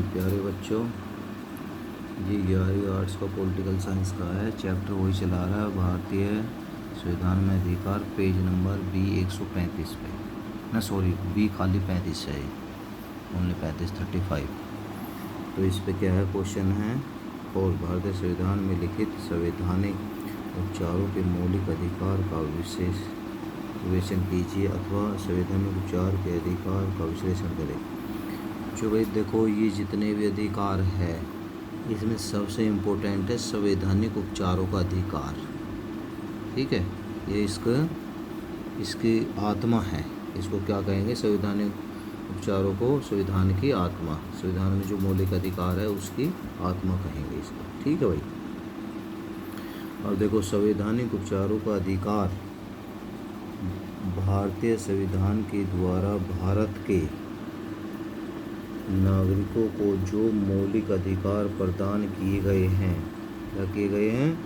प्यारे बच्चों, ये 11वीं आर्ट्स का पॉलिटिकल साइंस का है। चैप्टर वही चला रहा है, भारतीय संविधान में अधिकार, पेज नंबर बी 135 पे ना, सॉरी बी खाली 35 है, ओनली 35 तो इस पे क्या है, क्वेश्चन है। और भारतीय संविधान में लिखित संवैधानिक उपचारों के मौलिक अधिकार का विश्लेषण कीजिए अथवा संवैधानिक उपचार के अधिकार का विश्लेषण करें। जो भाई देखो, ये जितने भी अधिकार है इसमें सबसे इम्पोर्टेंट है संवैधानिक उपचारों का अधिकार। ठीक है, ये इसकी आत्मा है। इसको क्या कहेंगे, संवैधानिक उपचारों को संविधान की आत्मा, संविधान में जो मौलिक अधिकार है उसकी आत्मा कहेंगे इसको। ठीक है भाई। और देखो, संवैधानिक उपचारों का अधिकार भारतीय संविधान के द्वारा भारत के नागरिकों को जो मौलिक अधिकार प्रदान किए गए हैं, क्या किए गए हैं,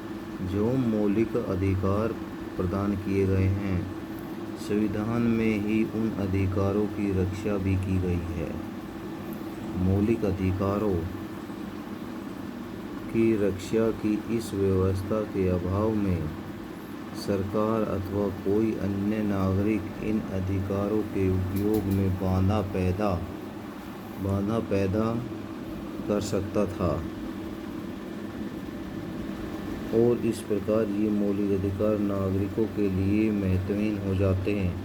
जो मौलिक अधिकार प्रदान किए गए हैं, संविधान में ही उन अधिकारों की रक्षा भी की गई है। मौलिक अधिकारों की रक्षा की इस व्यवस्था के अभाव में सरकार अथवा कोई अन्य नागरिक इन अधिकारों के उपयोग में बाधा पैदा कर सकता था और इस प्रकार ये मौलिक अधिकार नागरिकों के लिए महत्वहीन हो जाते हैं।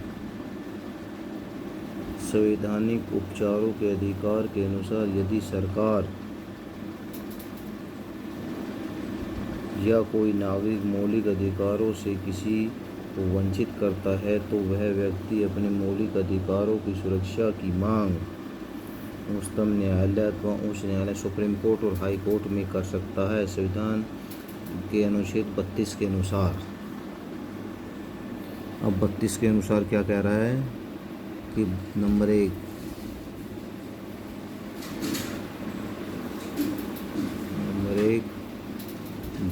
संवैधानिक उपचारों के अधिकार के अनुसार यदि सरकार या कोई नागरिक मौलिक अधिकारों से किसी को वंचित करता है तो वह व्यक्ति अपने मौलिक अधिकारों की सुरक्षा की मांग उच्चतम न्यायालय अथवा उच्च न्यायालय, सुप्रीम कोर्ट और हाई कोर्ट में कर सकता है। संविधान के अनुच्छेद 32 के अनुसार, अब 32 के अनुसार क्या कह रहा है कि नंबर 1,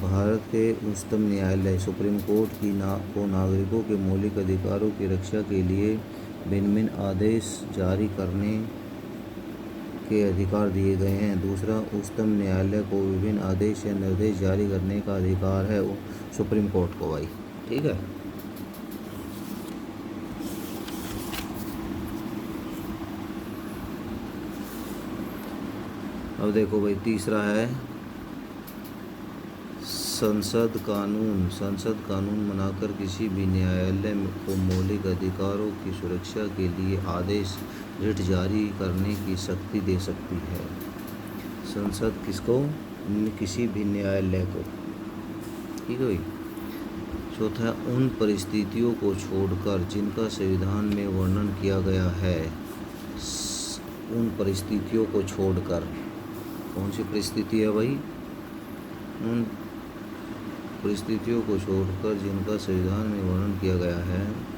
भारत के उच्चतम न्यायालय सुप्रीम कोर्ट को नागरिकों के मौलिक अधिकारों की रक्षा के लिए भिन्न आदेश जारी करने के अधिकार दिए गए हैं। दूसरा, उच्चतम न्यायालय को विभिन्न आदेश या निर्देश जारी करने का अधिकार है सुप्रीम कोर्ट को भाई। ठीक है। अब देखो भाई, तीसरा है संसद कानून बनाकर किसी भी न्यायालय को मौलिक अधिकारों की सुरक्षा के लिए आदेश रिट जारी करने की शक्ति दे सकती है। संसद किसको, किसी भी न्यायालय को। ठीक है भाई। चौथा, उन परिस्थितियों को छोड़कर जिनका संविधान में वर्णन किया गया है, उन परिस्थितियों को छोड़कर, कौन सी परिस्थिति है भाई, उन परिस्थितियों को छोड़कर जिनका संविधान में वर्णन किया गया है,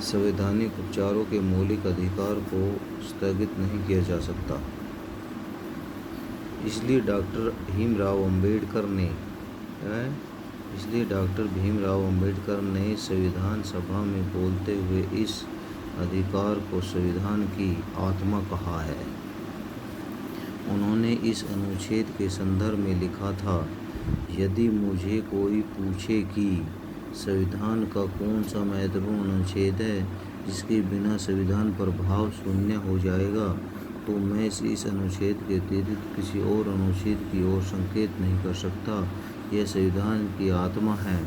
संवैधानिक उपचारों के मौलिक अधिकार को स्थगित नहीं किया जा सकता। इसलिए डॉक्टर भीमराव अंबेडकर ने संविधान सभा में बोलते हुए इस अधिकार को संविधान की आत्मा कहा है। उन्होंने इस अनुच्छेद के संदर्भ में लिखा था, यदि मुझे कोई पूछे कि संविधान का कौन सा महत्वपूर्ण अनुच्छेद है जिसके बिना संविधान प्रभाव शून्य हो जाएगा, तो मैं इस अनुच्छेद के अतिरिक्त किसी और अनुच्छेद की ओर संकेत नहीं कर सकता। यह संविधान की आत्मा है,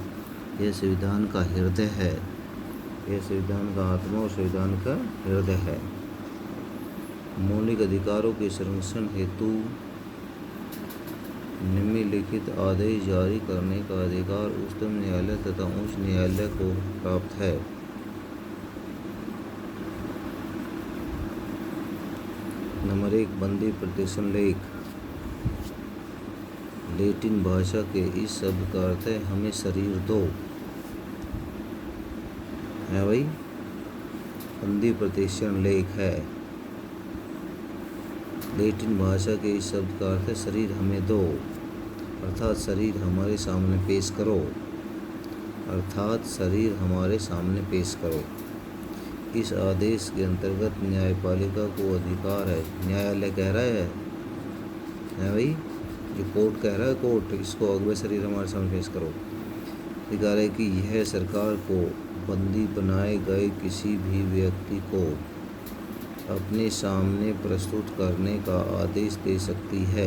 यह संविधान का हृदय है, यह संविधान का आत्मा और संविधान का हृदय है। मौलिक अधिकारों के संरक्षण हेतु निम्नलिखित आदेश जारी करने का अधिकार उच्चतम न्यायालय तथा उच्च न्यायालय को प्राप्त है। नंबर 1, बंदी प्रदर्शन लेख। लैटिन भाषा के इस शब्द का अर्थ है हमें शरीर दो, है भाई, बंदी प्रदर्शन लेख है। लैटिन भाषा के इस शब्द का अर्थ है शरीर हमें दो, अर्थात शरीर हमारे सामने पेश करो, इस आदेश के अंतर्गत न्यायपालिका को अधिकार है, न्यायालय कह रहा है भाई, जो कोर्ट कह रहा है, कोर्ट, इसको अगवे शरीर हमारे सामने पेश करो। अधिकार है कि यह सरकार को बंदी बनाए गए किसी भी व्यक्ति को अपने सामने प्रस्तुत करने का आदेश दे सकती है।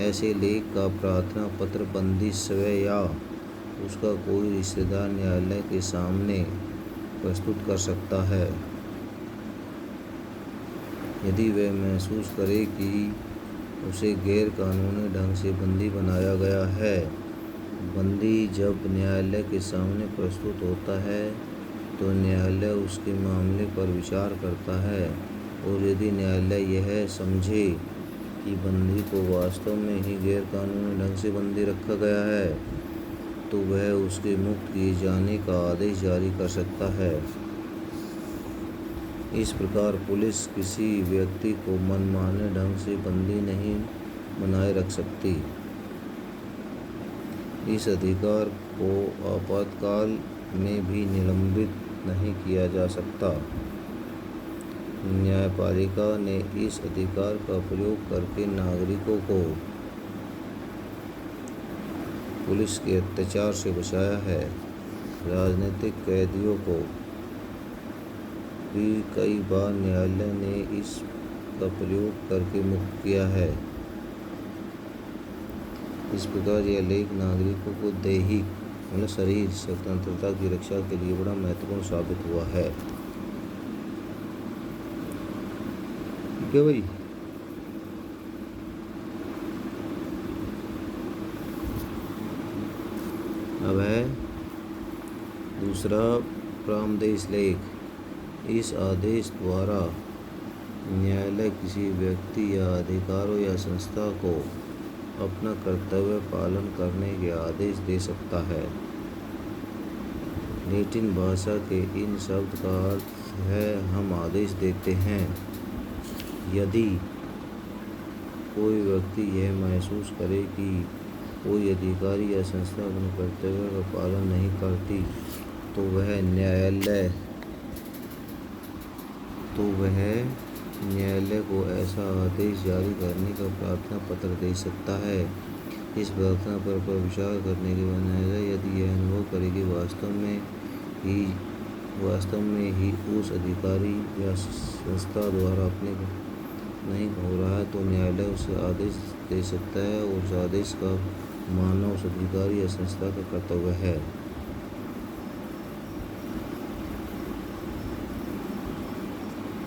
ऐसे लेख का प्रार्थना पत्र बंदी स्वयं या उसका कोई रिश्तेदार न्यायालय के सामने प्रस्तुत कर सकता है यदि वह महसूस करे कि उसे गैर कानूनी ढंग से बंदी बनाया गया है। बंदी जब न्यायालय के सामने प्रस्तुत होता है तो न्यायालय उसके मामले पर विचार करता है, और यदि न्यायालय यह समझे कि बंदी को वास्तव में ही गैर कानूनी ढंग से बंदी रखा गया है तो वह उसके मुक्त किए जाने का आदेश जारी कर सकता है। इस प्रकार पुलिस किसी व्यक्ति को मनमाने ढंग से बंदी नहीं बनाए रख सकती। इस अधिकार को आपातकाल में भी निलंबित नहीं किया जा सकता। न्यायपालिका ने इस अधिकार का प्रयोग करके नागरिकों को पुलिस के अत्याचार से बचाया है। राजनीतिक कैदियों को भी कई बार न्यायालय ने इसका प्रयोग करके मुक्त किया है। इस प्रकार यह लेख नागरिकों को दैहिक मतलब शरीर स्वतंत्रता की रक्षा के लिए बड़ा महत्वपूर्ण साबित हुआ है। ठीक है भाई। अब है दूसरा प्रामदेश लेख। इस आदेश द्वारा न्यायालय किसी व्यक्ति या अधिकारों या संस्था को अपना कर्तव्य पालन करने के आदेश दे सकता है। लैटिन भाषा के इन शब्द का अर्थ है हम आदेश देते हैं। यदि कोई व्यक्ति यह महसूस करे कि कोई अधिकारी या संस्था अपने कर्तव्य का पालन नहीं करती तो वह न्यायालय को ऐसा आदेश जारी करने का प्रार्थना पत्र दे सकता है। इस प्रार्थना पत्र पर विचार करने के बाद न्यायालय यदि यह अनुभव करे कि वास्तव में ही उस अधिकारी या संस्था द्वारा अपने नहीं हो रहा है तो न्यायालय उसे आदेश दे सकता है, और उस आदेश का मानना उस अधिकारी या संस्था का कर्तव्य है।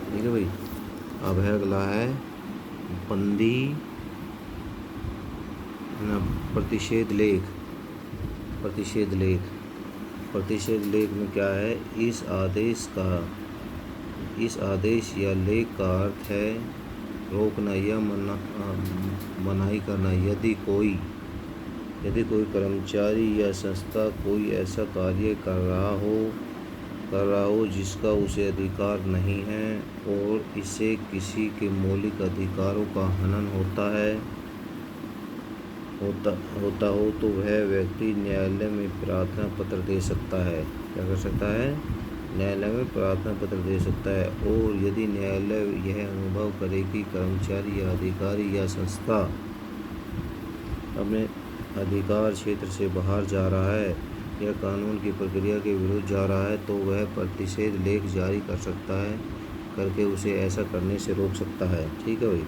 ठीक है भाई। अब है अगला है बंदी प्रतिषेध लेख। प्रतिषेध लेख में क्या है, इस आदेश या लेख का अर्थ है रोकना या मनाही करना। यदि कोई कर्मचारी या संस्था कोई ऐसा कार्य कर रहा हो जिसका उसे अधिकार नहीं है और इससे किसी के मौलिक अधिकारों का हनन होता हो तो वह व्यक्ति न्यायालय में प्रार्थना पत्र दे सकता है। क्या कर सकता है? न्यायालय में प्रार्थना पत्र दे सकता है। और यदि न्यायालय यह अनुभव करे कि कर्मचारी या अधिकारी या संस्था अपने अधिकार क्षेत्र से बाहर जा रहा है या कानून की प्रक्रिया के विरुद्ध जा रहा है तो वह प्रतिषेध लेख जारी कर सकता है, करके उसे ऐसा करने से रोक सकता है। ठीक है भाई।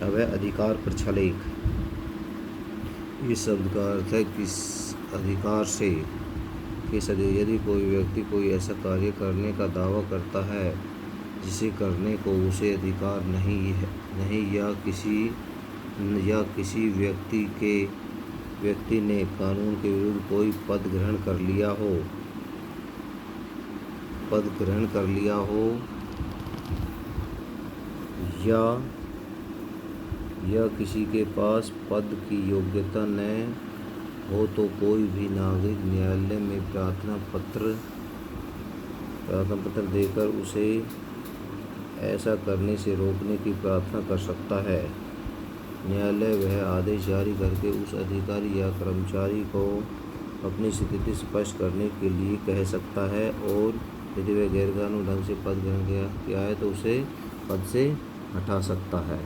अब है अधिकार प्रक्षालेख। इस शब्द का अर्थ है किस अधिकार से यदि कोई व्यक्ति कोई ऐसा कार्य करने का दावा करता है जिसे करने को उसे अधिकार नहीं या किसी व्यक्ति ने कानून के विरुद्ध कोई पद ग्रहण कर लिया हो या किसी के पास पद की योग्यता न हो तो कोई भी नागरिक न्यायालय में प्रार्थना पत्र देकर उसे ऐसा करने से रोकने की प्रार्थना कर सकता है। न्यायालय वह आदेश जारी करके उस अधिकारी या कर्मचारी को अपनी स्थिति स्पष्ट करने के लिए कह सकता है, और यदि वह गैर कानूनी ढंग से पद ग्रहण किया है तो उसे पद से हटा सकता है।